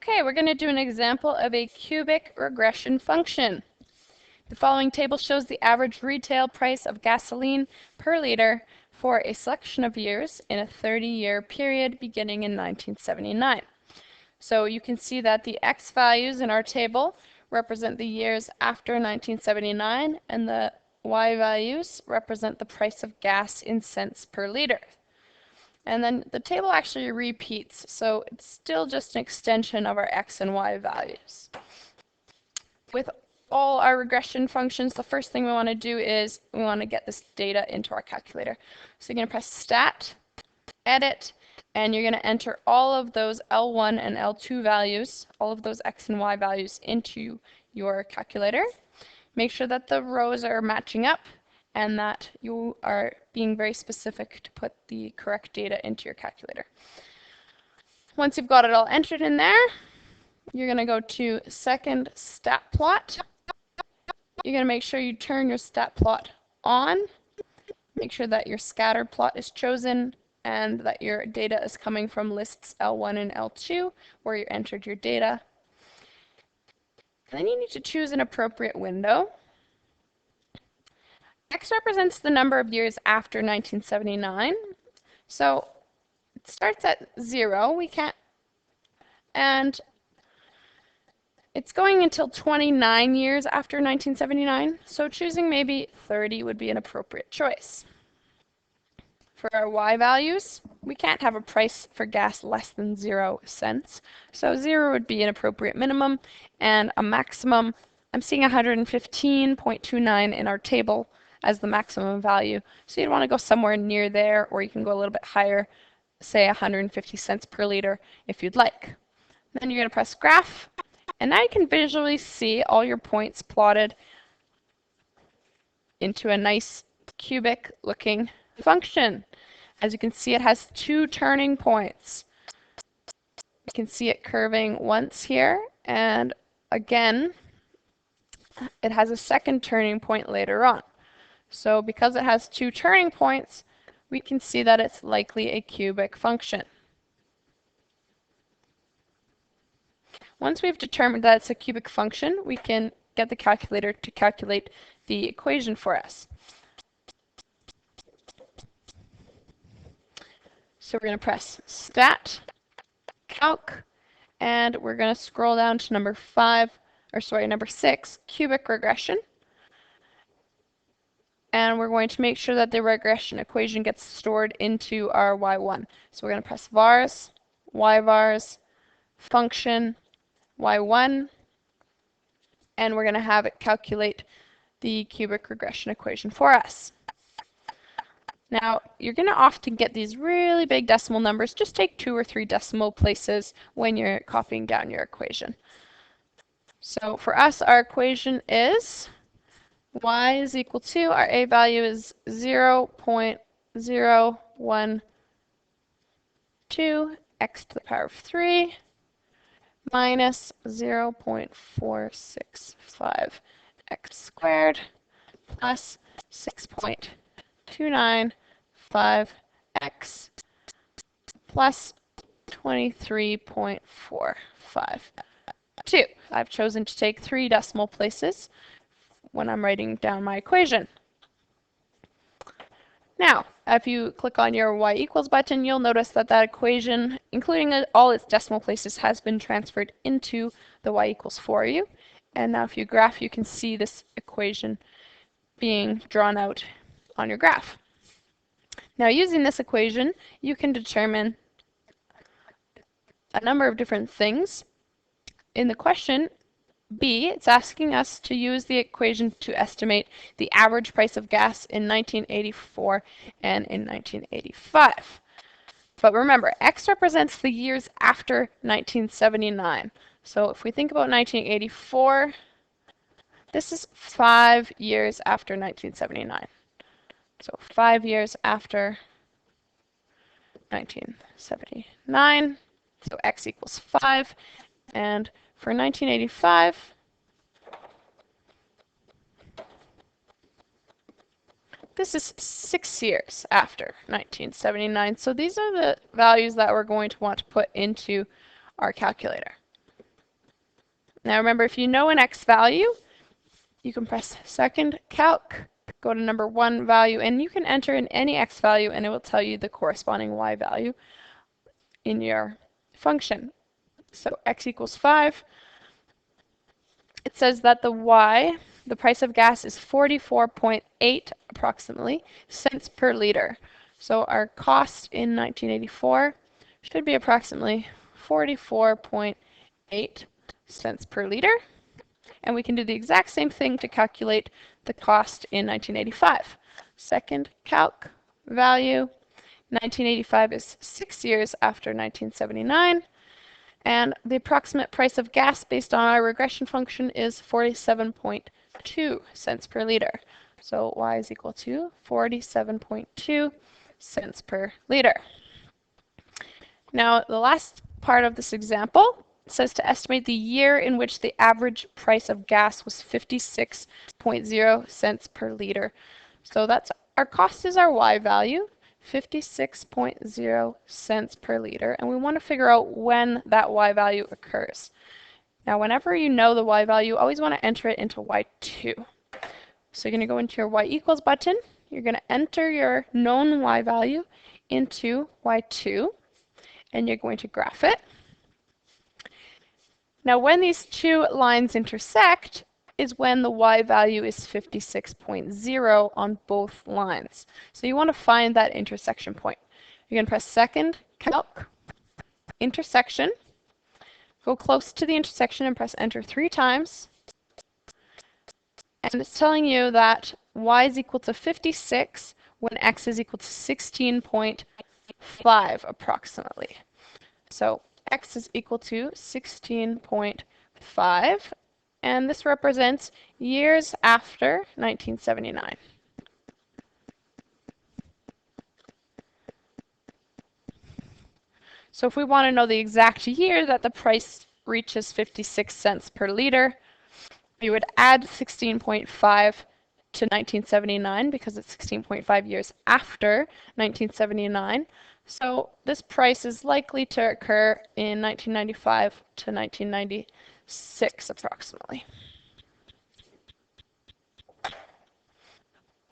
Okay, we're going to do an example of a cubic regression function. The following table shows the average retail price of gasoline per liter for a selection of years in a 30-year period beginning in 1979. So you can see that the X values in our table represent the years after 1979, and the Y values represent the price of gas in cents per liter. And then the table actually repeats, so it's still just an extension of our X and Y values. With all our regression functions, the first thing we want to do is we want to get this data into our calculator. So you're going to press Stat, Edit, and you're going to enter all of those L1 and L2 values, all of those X and Y values into your calculator. Make sure that the rows are matching up and that you are being very specific to put the correct data into your calculator. Once you've got it all entered in there, you're going to go to Second Stat Plot. You're going to make sure you turn your stat plot on. Make sure that your scatter plot is chosen and that your data is coming from lists L1 and L2 where you entered your data. And then you need to choose an appropriate window. X represents the number of years after 1979. So it starts at 0. And it's going until 29 years after 1979. So choosing maybe 30 would be an appropriate choice. For our Y values, we can't have a price for gas less than 0 cents. So 0 would be an appropriate minimum, and a maximum, I'm seeing 115.29 in our table as the maximum value. So you'd want to go somewhere near there, or you can go a little bit higher, say 150 cents per liter if you'd like. Then you're going to press Graph, and now you can visually see all your points plotted into a nice cubic looking function. As you can see, it has 2 turning points. You can see it curving once here, and again, it has a second turning point later on. So because it has 2 turning points, we can see that it's likely a cubic function. Once we've determined that it's a cubic function, we can get the calculator to calculate the equation for us. So we're going to press Stat, Calc, and we're going to scroll down to number 6, cubic regression. And we're going to make sure that the regression equation gets stored into our Y1. So we're going to press vars, yvars, function, Y1, and we're going to have it calculate the cubic regression equation for us. Now, you're going to often get these really big decimal numbers. Just take 2 or 3 decimal places when you're copying down your equation. So for us, our equation is y is equal to, our a value is 0.012 x to the power of 3 minus 0.465 x squared plus 6.295 x plus 23.452. I've chosen to take 3 decimal places when I'm writing down my equation. Now, if you click on your y equals button, you'll notice that that equation, including all its decimal places, has been transferred into the y equals for you. And now if you graph, you can see this equation being drawn out on your graph. Now, using this equation, you can determine a number of different things. In the question B, it's asking us to use the equation to estimate the average price of gas in 1984 and in 1985. But remember, X represents the years after 1979. So if we think about 1984, this is 5 years after 1979. So 5 years after 1979. So X equals 5. And for 1985, this is 6 years after 1979. So these are the values that we're going to want to put into our calculator. Now remember, if you know an x value, you can press second calc, go to number 1 value, and you can enter in any x value and it will tell you the corresponding y value in your function. So x equals 5. It says that the price of gas, is 44.8 approximately cents per liter. So our cost in 1984 should be approximately 44.8 cents per liter. And we can do the exact same thing to calculate the cost in 1985. Second calc value. 1985 is 6 years after 1979. And the approximate price of gas based on our regression function is 47.2 cents per liter. So y is equal to 47.2 cents per liter. Now, the last part of this example says to estimate the year in which the average price of gas was 56.0 cents per liter. So that's our cost is our y value, 56.0 cents per liter, and we want to figure out when that y value occurs. Now, whenever you know the y value, you always want to enter it into y2. So you're going to go into your y equals button, you're going to enter your known y value into y2, and you're going to graph it. Now, when these two lines intersect is when the y value is 56.0 on both lines. So you want to find that intersection point. You're going to press second calc, intersection, go close to the intersection and press enter 3 times. And it's telling you that y is equal to 56 when x is equal to 16.5 approximately. So x is equal to 16.5, and this represents years after 1979. So if we want to know the exact year that the price reaches 56 cents per liter, we would add 16.5 to 1979 because it's 16.5 years after 1979. So this price is likely to occur in 1995 to 1996 approximately.